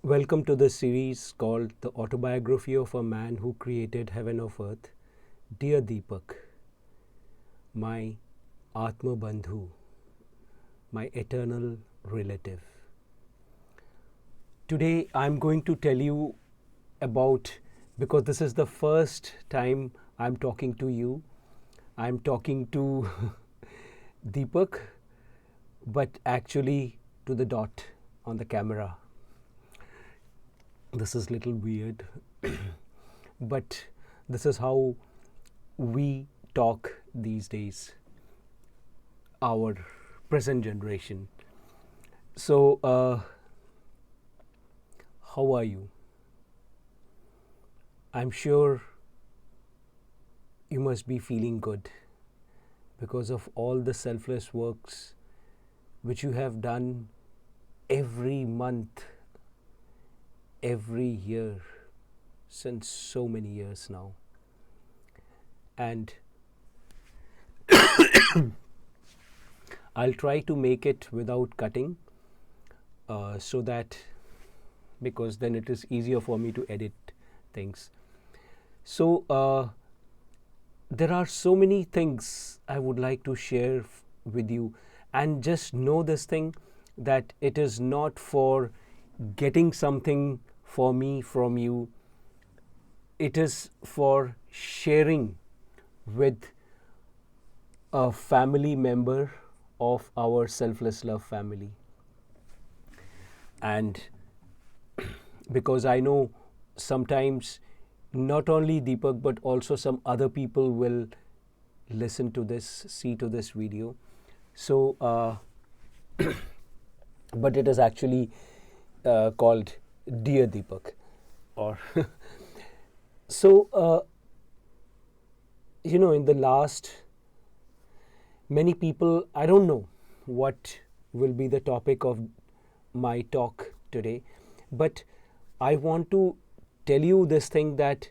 Welcome to the series called The Autobiography of a Man Who Created Heaven of Earth. Dear Deepak, my Atma Bandhu, my eternal relative. Today I'm going to tell you about, because this is the first time I'm talking to you, I'm talking to Deepak, but actually to the dot on the camera. This is a little weird, but this is how we talk these days, our present generation. So, how are you? I'm sure you must be feeling good because of all the selfless works which you have done every month, every year, since so many years now. And I'll try to make it without cutting, so that, because then it is easier for me to edit things. So there are so many things I would like to share with you, and just know this thing, that it is not for getting something for me from you. It is for sharing with a family member of our Selfless Love family. And because I know sometimes not only Deepak but also some other people will listen to this, see to this video. So, but it is actually called Dear Deepak, or so. In the last, many people, I don't know what will be the topic of my talk today, but I want to tell you this thing, that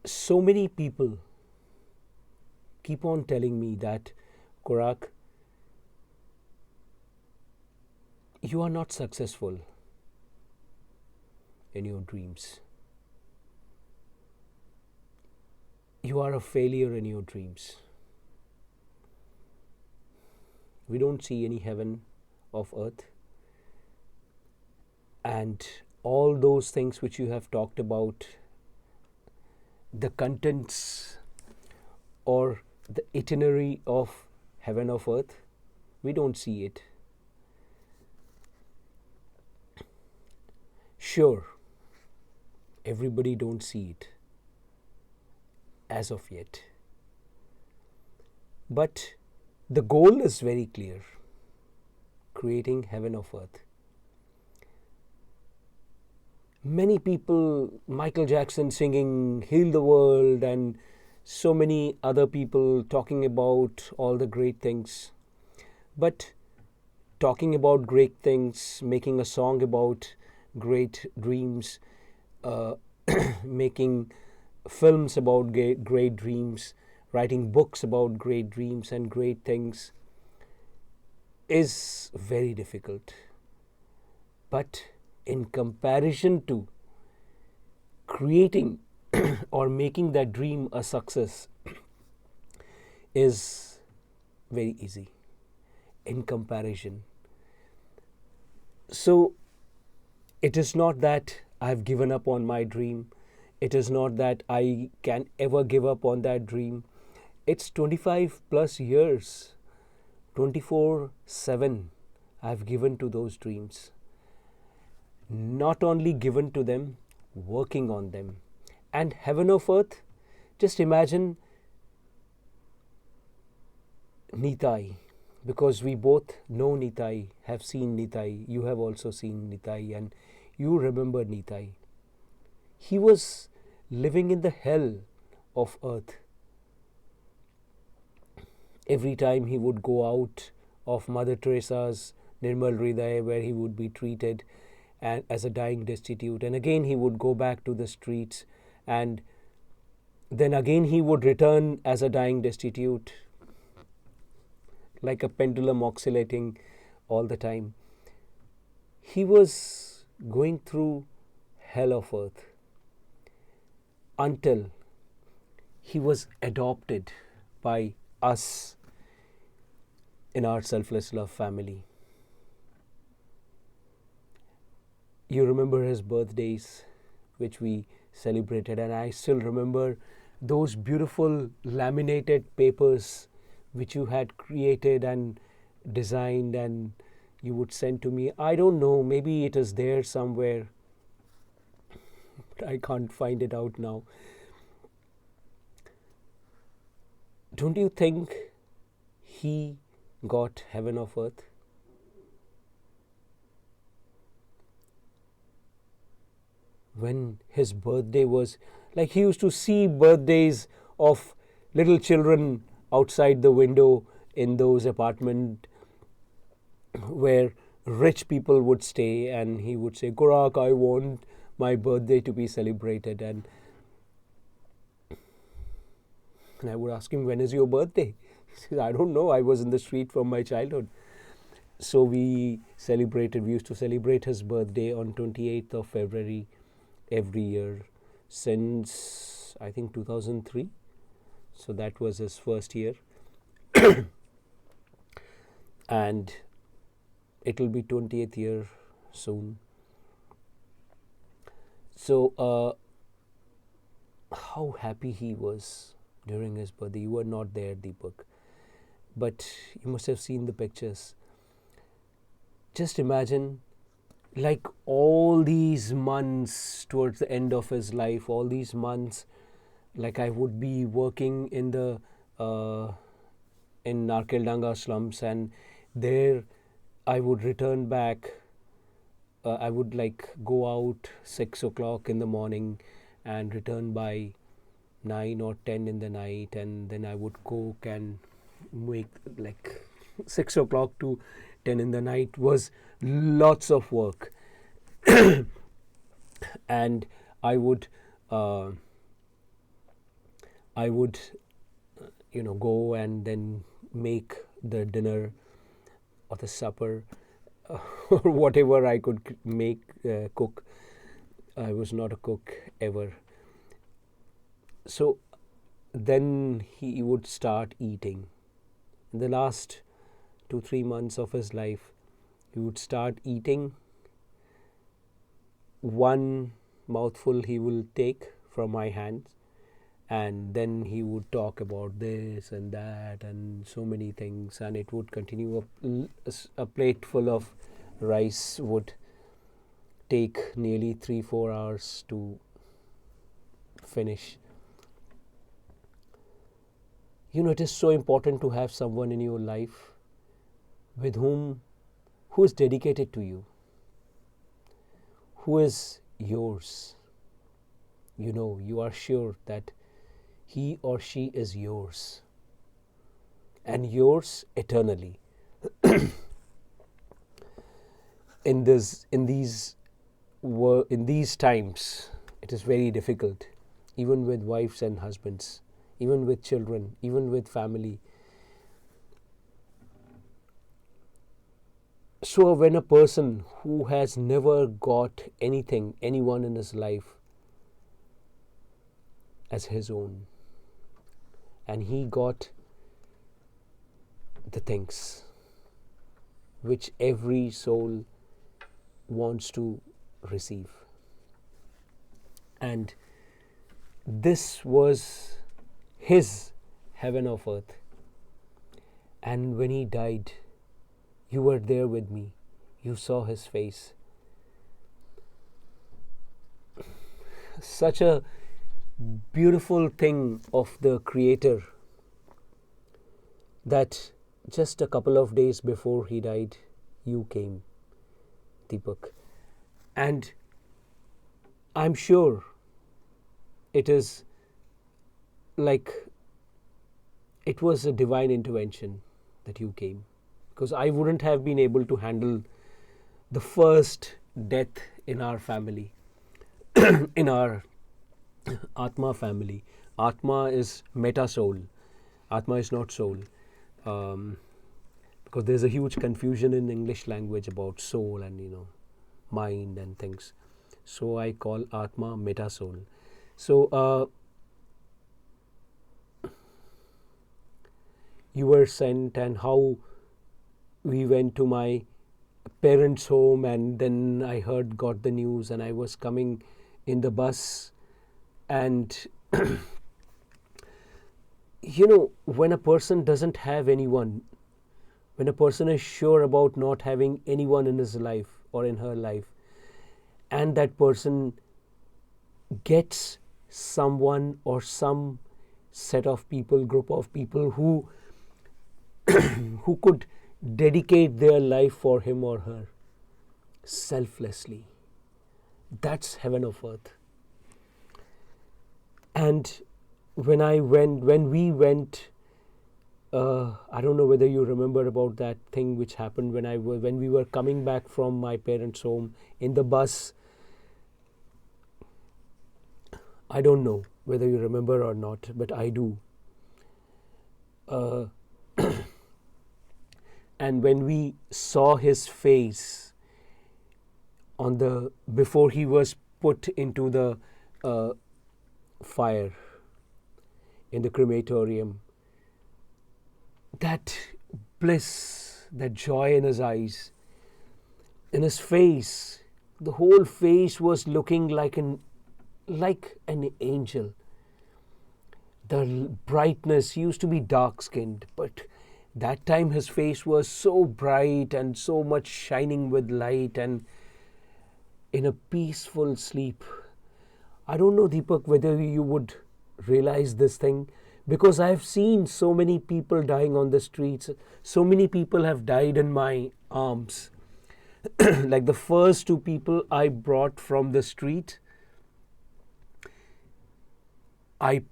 so many people keep on telling me that, Korak, you are not successful in your dreams. You are a failure in your dreams. We don't see any heaven of earth. And all those things which you have talked about, the contents or the itinerary of heaven of earth, we don't see it. Sure, everybody don't see it as of yet. But the goal is very clear: creating heaven of earth. Many people, Michael Jackson singing Heal the World, and so many other people talking about all the great things. But talking about great things, making a song about great dreams, making films about great dreams, writing books about great dreams and great things is very difficult. But in comparison to creating or making that dream a success is very easy in comparison. So it is not that I've given up on my dream. It is not that I can ever give up on that dream. It's 25 plus years, 24/7 I've given to those dreams. Not only given to them, working on them. And heaven of earth, just imagine Nitai, because we both know Nitai, have seen Nitai. You have also seen Nitai, and you remember Nitai. He was living in the hell of earth. Every time he would go out of Mother Teresa's Nirmal Hriday, where he would be treated as a dying destitute, and again he would go back to the streets, and then again he would return as a dying destitute. like a pendulum oscillating all the time. He was going through hell of earth until he was adopted by us in our Selfless Love family. You remember his birthdays, which we celebrated, and I still remember those beautiful laminated papers which you had created and designed and you would send to me. I don't know, maybe it is there somewhere, but I can't find it out now. Don't you think he got heaven of earth? When his birthday was, like, he used to see birthdays of little children outside the window in those apartments where rich people would stay, and he would say, Korak, I want my birthday to be celebrated. And I would ask him, when is your birthday? He says, I don't know, I was in the street from my childhood. So we used to celebrate his birthday on 28th of February every year since, I think, 2003. So that was his first year. And it will be 20th year soon. So how happy he was during his birthday. You were not there, Deepak, but you must have seen the pictures. Just imagine, like, all these months towards the end of his life, all these months, like, I would be working in the in Narkeldanga slums, and there I would return back. I would, like, go out 6 o'clock in the morning and return by 9 or 10 in the night, and then I would cook and make, like, 6 o'clock to 10 in the night was lots of work. And I would go and then make the dinner or the supper, or whatever I could cook. I was not a cook ever. So then he would start eating. In the last 2-3 months of his life, he would start eating. One mouthful he will take from my hands, and then he would talk about this and that and so many things, and it would continue. A plate full of rice would take nearly 3-4 hours to finish. It is so important to have someone in your life who is dedicated to you, who is yours. You are sure that he or she is yours, and yours eternally. In these times, it is very difficult, even with wives and husbands, even with children, even with family. So when a person who has never got anyone in his life as his own, and he got the things which every soul wants to receive, and this was his heaven of earth. And when he died, you were there with me. You saw his face. Such a beautiful thing of the Creator that just a couple of days before he died, you came, Deepak. And I'm sure it is like it was a divine intervention that you came, because I wouldn't have been able to handle the first death in our family, in our Atma family. Atma is meta soul. Atma is not soul. because there's a huge confusion in English language about soul and mind and things. So I call Atma meta soul. So you were sent, and how we went to my parents' home, and then I got the news, and I was coming in the bus, and when a person doesn't have anyone, when a person is sure about not having anyone in his life or in her life, and that person gets someone or some set of people, group of people who who could dedicate their life for him or her selflessly, that's heaven of earth. And when we went, I don't know whether you remember about that thing which happened when we were coming back from my parents' home in the bus. I don't know whether you remember or not, but I do. And when we saw his face before he was put into the fire in the crematorium, that bliss, that joy in his eyes, in his face, the whole face was looking like an angel. The brightness, he used to be dark-skinned, but that time his face was so bright and so much shining with light and in a peaceful sleep. I don't know, Deepak, whether you would realize this thing, because I've seen so many people dying on the streets. So many people have died in my arms. Like the first two people I brought from the street, I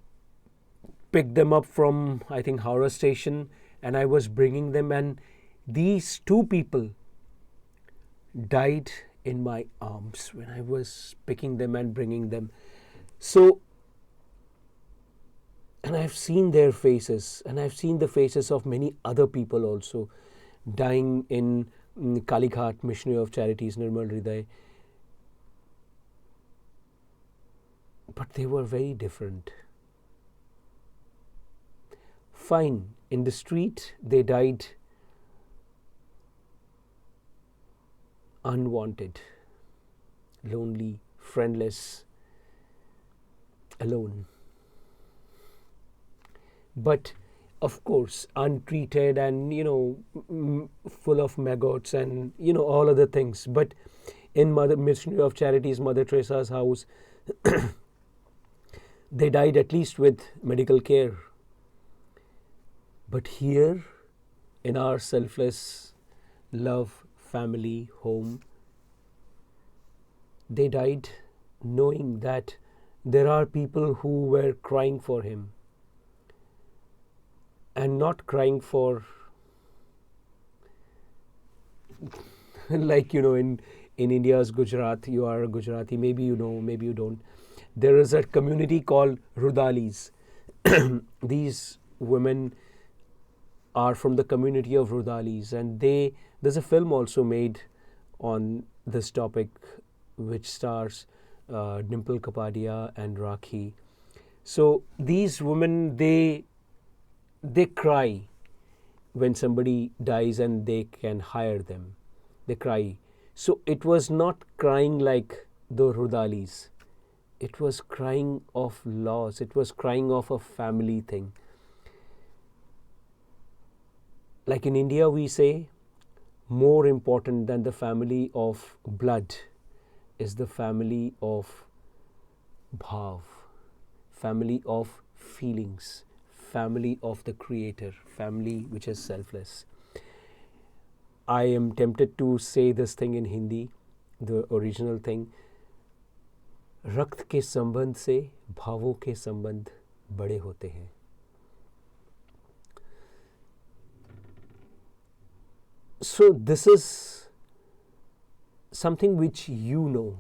picked them up from, I think, Howrah station, and I was bringing them, and these two people died in my arms when I was picking them and bringing them. So, and I've seen their faces, and I've seen the faces of many other people also dying in Kalighat Missionary of Charities, Nirmal Hriday. But they were very different. Fine, in the street they died unwanted, lonely, friendless, alone. But of course, untreated and full of maggots and all other things. But in Missionary of Charities, Mother Teresa's house, they died at least with medical care. But here, in our selfless love, family, home, they died knowing that there are people who were crying for him, and not crying for like in India's Gujarat. You are a Gujarati, maybe you know, maybe you don't. There is a community called Rudalis. These women are from the community of Rudalis, and there's a film also made on this topic which stars Dimple Kapadia and Rakhi. So these women, they cry when somebody dies and they can hire them. They cry. So it was not crying like the Rudalis. It was crying of loss. It was crying of a family thing. Like in India, we say, more important than the family of blood is the family of bhav, family of feelings, family of the Creator, family which is selfless. I am tempted to say this thing in Hindi, the original thing. रक्त के संबंध से भावों के संबंध बड़े होते हैं. So this is something which you know.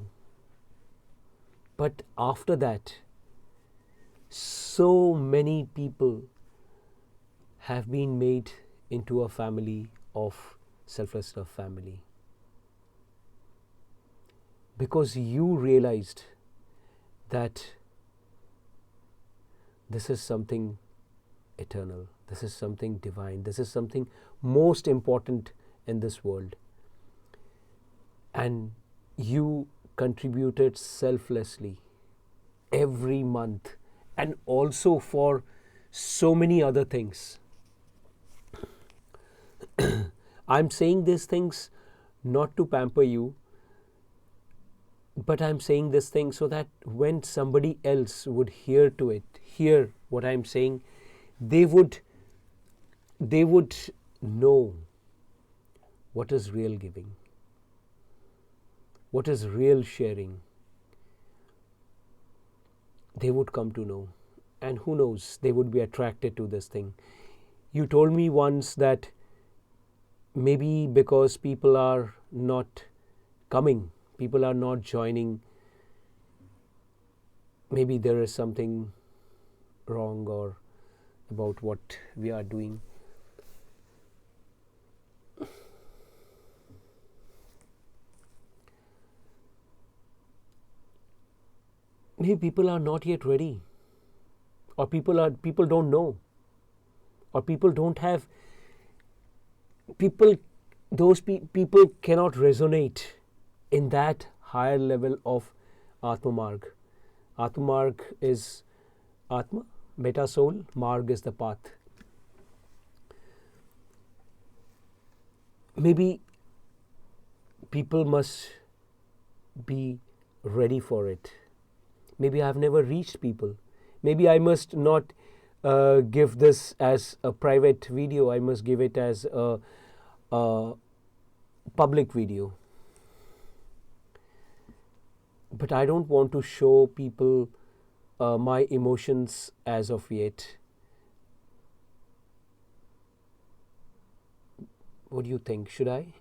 But after that, so many people have been made into a family of Selfless Love family. Because you realized that this is something eternal, this is something divine, this is something most important in this world. And you contributed selflessly every month, and also for so many other things. I'm saying these things not to pamper you, but I'm saying this thing so that when somebody else would hear what I'm saying, they would know what is real giving, what is real sharing. They would come to know, and who knows, they would be attracted to this thing. You told me once that maybe because people are not coming, people are not joining, maybe there is something wrong or about what we are doing. Maybe people are not yet ready, or people don't know, or people don't have those people cannot resonate in that higher level of AatmaMarg. AatmaMarg is Atma, meta soul, Marg is the path. Maybe people must be ready for it. Maybe I've never reached people. Maybe I must not give this as a private video. I must give it as a public video. But I don't want to show people my emotions as of yet. What do you think? Should I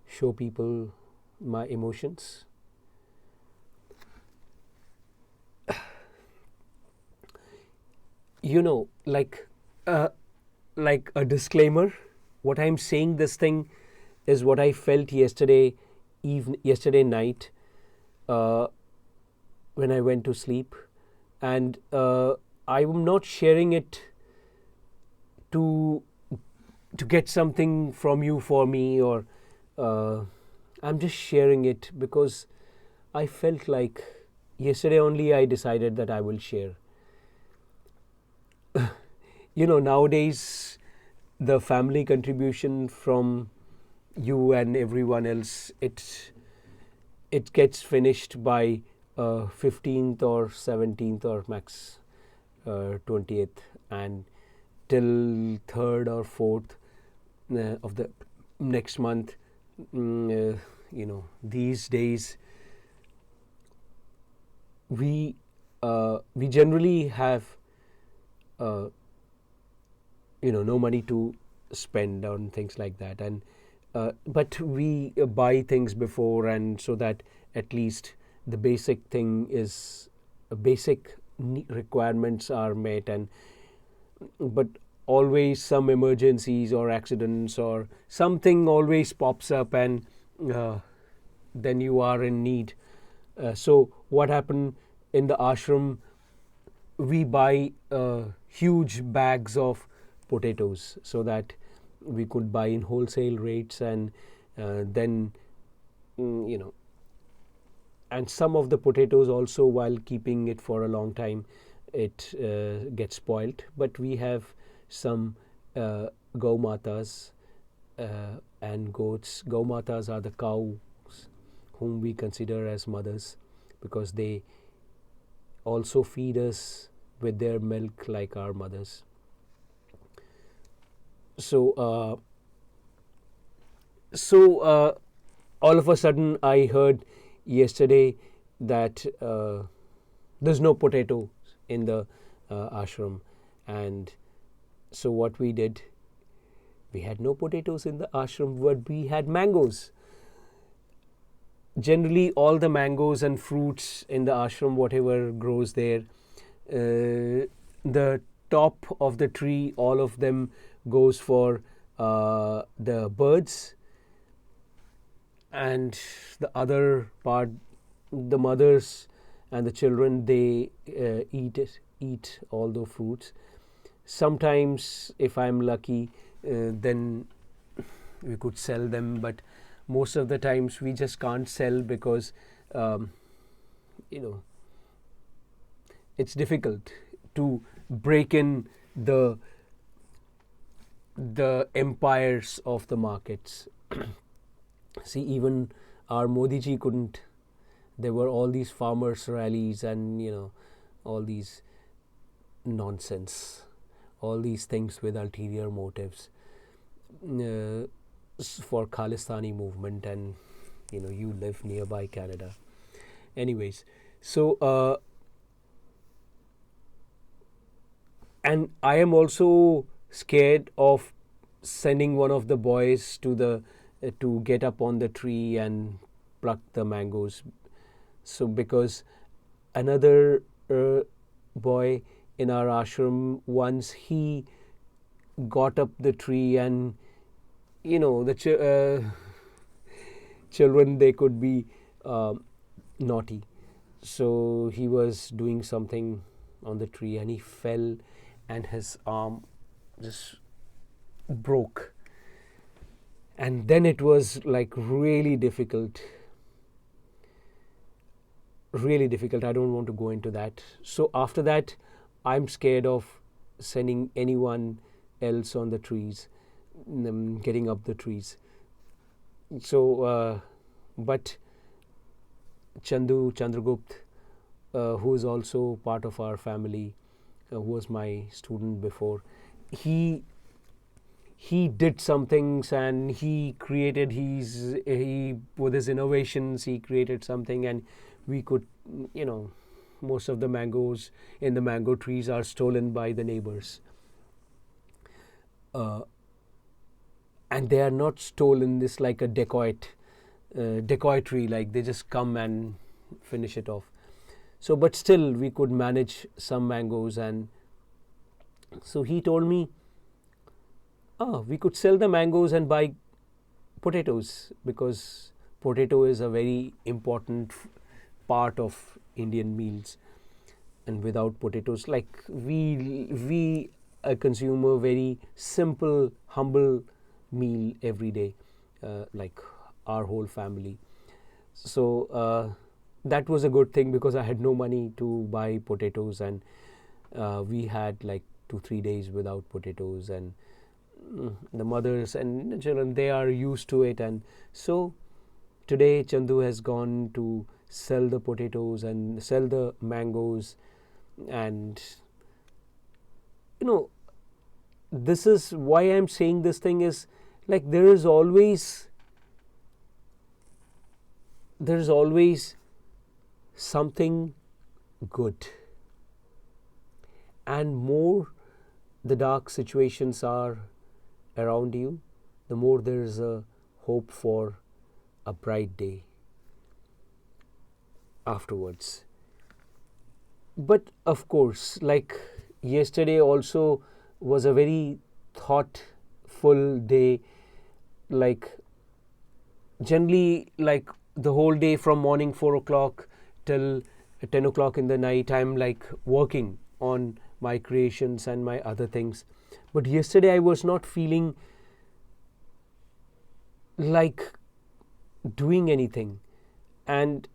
show people my emotions? You know, like a disclaimer, what I'm saying, this thing is what I felt yesterday night when I went to sleep, and I'm not sharing it to get something from you for me, or I'm just sharing it because I felt like yesterday only I decided that I will share. You know, nowadays the family contribution from you and everyone else, it gets finished by 15th or 17th or max 20th, and till 3rd or 4th of the next month. You know, these days we generally have no money to spend on things like that, and but we buy things before, and so that at least the basic thing is basic requirements are met, and but always some emergencies or accidents or something always pops up, and then you are in need. So what happened in the ashram, we buy huge bags of potatoes so that we could buy in wholesale rates, and then and some of the potatoes also, while keeping it for a long time, it gets spoiled. But we have some Gau Matas and goats. Gau Matas are the cows whom we consider as mothers, because they also feed us with their milk like our mothers. So all of a sudden I heard yesterday that there's no potato in the ashram, and so what we did, we had no potatoes in the ashram, but we had mangoes. Generally all the mangoes and fruits in the ashram, whatever grows there, the top of the tree, all of them goes for the birds, and the other part, the mothers and the children, they eat all the fruits. Sometimes, if I'm lucky, then we could sell them, but most of the times we just can't sell because you know, it's difficult to break in the empires of the markets. See, even our Modi ji couldn't. There were all these farmers rallies and, all these nonsense, all these things with ulterior motives for Khalistani movement, and you live nearby Canada. Anyways, so and I am also scared of sending one of the boys to get up on the tree and pluck the mangoes. So because another boy in our ashram, once he got up the tree, and the children, they could be naughty. So he was doing something on the tree and he fell and his arm just broke. And then it was like really difficult. Really difficult. I don't want to go into that. So after that, I'm scared of sending anyone else on the trees, getting up the trees. So, but Chandragupt, who is also part of our family, who was my student before, he did some things, and he created with his innovations, he created something, and we could, most of the mangoes in the mango trees are stolen by the neighbors. And they are not stolen this like a decoytry, like they just come and finish it off. So, but still we could manage some mangoes. And so he told me, we could sell the mangoes and buy potatoes, because potato is a very important part of Indian meals. And without potatoes, like we consume a very simple, humble meal every day, like our whole family. So that was a good thing, because I had no money to buy potatoes, and we had like 2-3 days without potatoes, and the mothers and the children, they are used to it. And so today Chandu has gone to sell the potatoes and sell the mangoes. And this is why I'm saying this thing is, like, there is always something good. And more the dark situations are around you, the more there is a hope for a bright day afterwards. But of course, like yesterday also was a very thoughtful day. Like generally, like the whole day from morning 4 o'clock till 10 o'clock in the night, I'm like working on my creations and my other things. But yesterday I was not feeling like doing anything, and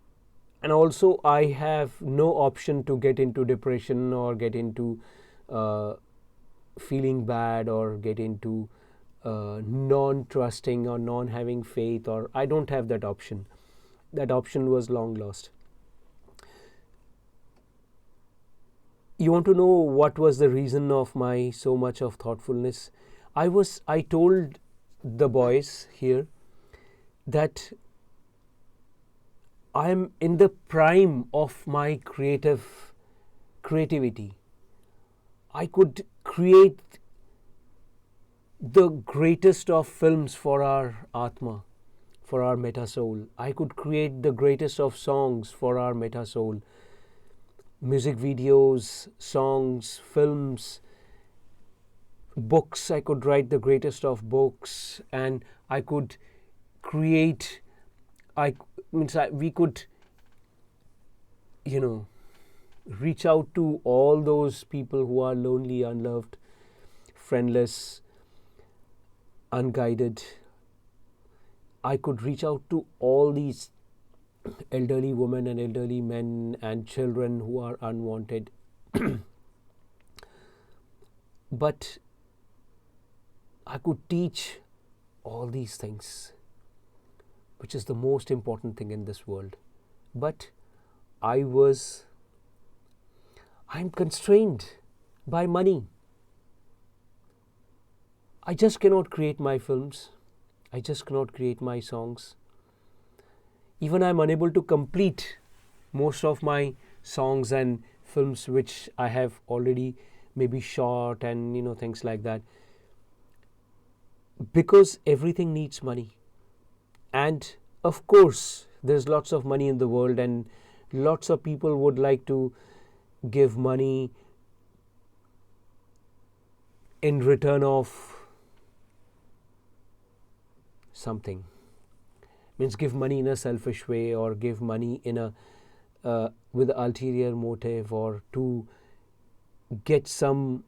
also I have no option to get into depression or get into feeling bad or get into non-trusting or non-having faith, or I don't have that option. That option was long lost. You want to know what was the reason of my so much of thoughtfulness? I told the boys here that I am in the prime of my creativity. I could create the greatest of films for our Atma, for our meta soul. I could create the greatest of songs for our meta soul. Music videos, songs, films, books. I could write the greatest of books, and I could create. We could, reach out to all those people who are lonely, unloved, friendless, unguided. I could reach out to all these elderly women and elderly men and children who are unwanted. But I could teach all these things, which is the most important thing in this world. But I'm constrained by money. I just cannot create my films. I just cannot create my songs. Even I'm unable to complete most of my songs and films which I have already maybe shot and things like that, because everything needs money. And of course there's lots of money in the world, and lots of people would like to give money in return of something. Means give money in a selfish way, or give money in a with ulterior motive, or to get some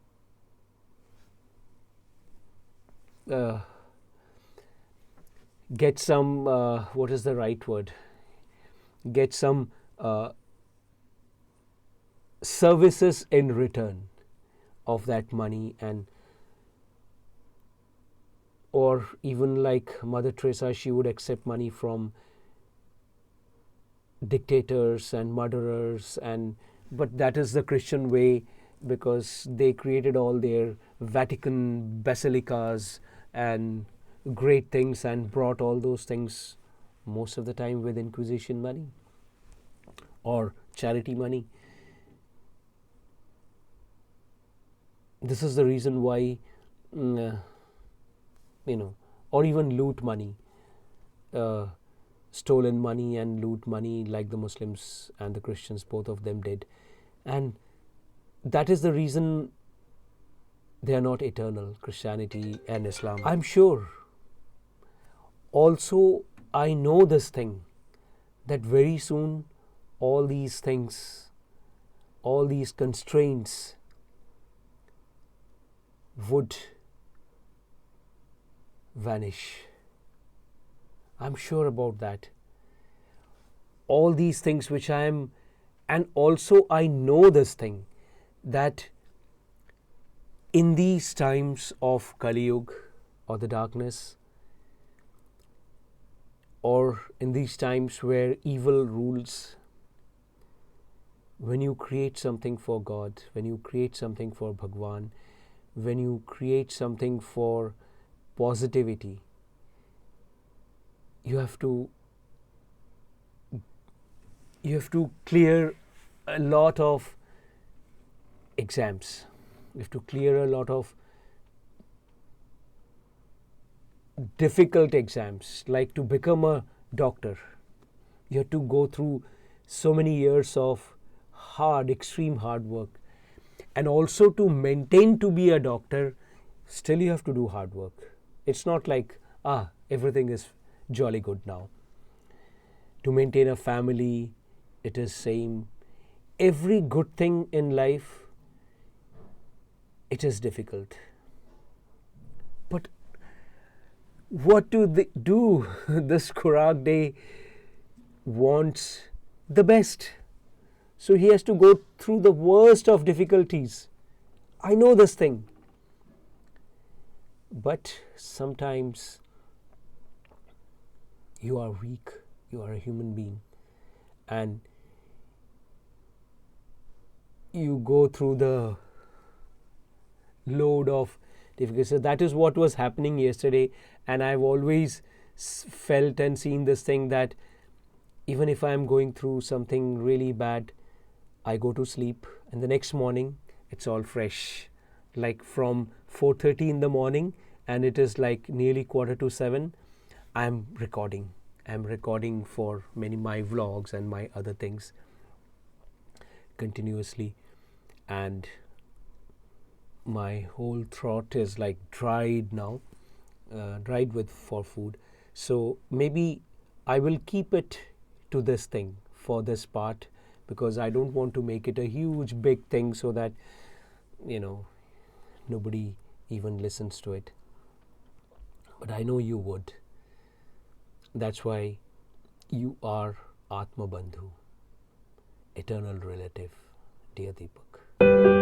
what is the right word? Get some services in return of that money. And or even like Mother Teresa, she would accept money from dictators and murderers, but that is the Christian way, because they created all their Vatican basilicas and great things and brought all those things most of the time with Inquisition money or charity money. This is the reason why or even loot money, stolen money and loot money, like the Muslims and the Christians, both of them did. And that is the reason they are not eternal, Christianity and Islam. I'm sure. Also, I know this thing, that very soon all these things, all these constraints would vanish. I'm sure about that. All these things which I am, and also I know this thing, that in these times of Kali Yuga, or the darkness, or in these times where evil rules, when you create something for God, when you create something for Bhagwan, when you create something for positivity, you have to clear a lot of exams. You have to clear a lot of difficult exams. Like to become a doctor, you have to go through so many years of extreme hard work. And also to maintain to be a doctor, still you have to do hard work. It's not like, everything is jolly good now. To maintain a family, it is same. Every good thing in life, it is difficult. But what do they do? This Korak Day wants the best. So he has to go through the worst of difficulties. I know this thing. But sometimes you are weak, you are a human being, and you go through the load of difficulty. So that is what was happening yesterday, and I've always felt and seen this thing, that even if I'm going through something really bad, I go to sleep, and the next morning it's all fresh. Like from 4:30 in the morning, and it is like nearly 6:45, I'm recording for my vlogs and my other things continuously. And my whole throat is like dried now, dried with for food. So maybe I will keep it to this thing for this part, because I don't want to make it a huge big thing so that nobody even listens to it. But I know you would. That's why you are Atma Bandhu, eternal relative, dear Deepak.